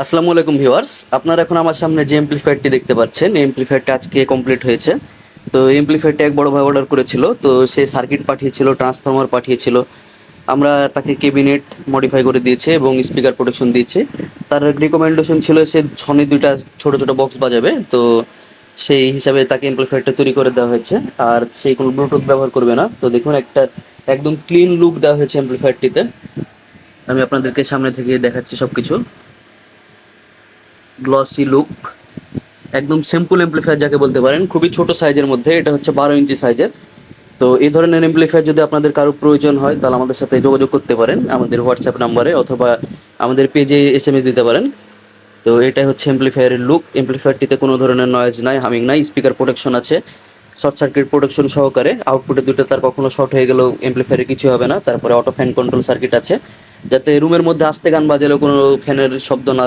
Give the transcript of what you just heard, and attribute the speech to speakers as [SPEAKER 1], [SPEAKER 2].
[SPEAKER 1] আসসালামু আলাইকুম ভিউয়ার্স, আপনারা এখন আমার সামনে যে এমপ্লিফায়ারটি দেখতে পাচ্ছেন, এই এমপ্লিফায়ারটা আজকে কমপ্লিট হয়েছে। তো এই এমপ্লিফায়ারটা এক বড় ভাই অর্ডার করেছিল, তো সে সার্কিট পাঠিয়েছিল, ট্রান্সফরমার পাঠিয়েছিল। আমরা তাকে ক্যাবিনেট মডিফাই করে দিয়েছে এবং স্পিকার প্রোটেকশন দিয়েছে। তার রিকমেন্ডেশন ছিল সে সনি দুইটা ছোট ছোট বক্স বাজাবে, তো সেই হিসাবে তাকে এমপ্লিফায়ারটা তৈরি করে দেওয়া হয়েছে। আর সেই কোনো ব্লুটুথ ব্যবহার করবে না। তো দেখুন, একটা একদম ক্লিন লুক দেওয়া হয়েছে এমপ্লিফায়ারটিতে। আমি আপনাদেরকে সামনে থেকে দেখাচ্ছি সব কিছু। গ্লসি লুক, একদম সিম্পল এমপ্লিফায়ার যাকে বলতে পারেন, খুবই ছোট সাইজের মধ্যে। এটা হচ্ছে 12 ইঞ্চি সাইজের। তো এই ধরনের এমপ্লিফায়ার যদি আপনাদের কারো প্রয়োজন হয়, তাহলে আমাদের সাথে যোগাযোগ করতে পারেন আমাদের হোয়াটসঅ্যাপ নাম্বারে, অথবা আমাদের পেজে এসএমএস দিতে পারেন। তো এটাই হচ্ছে এমপ্লিফায়ারের লুক। এমপ্লিফায়ারটিতে কোনো ধরনের নয়েজ নাই, হামিং নাই, স্পিকার প্রোটেকশন আছে শর্ট সার্কিট প্রোটেকশন সহকারে। আউটপুটে দুটো তার কখনো শর্ট হয়ে গেলেও এমপ্লিফায়ারে কিছু হবে না। তারপরে অটো ফ্যান কন্ট্রোল সার্কিট আছে, যাতে রুমের মধ্যে আস্তে গান বাজালেও কোনো ফ্যানের শব্দ না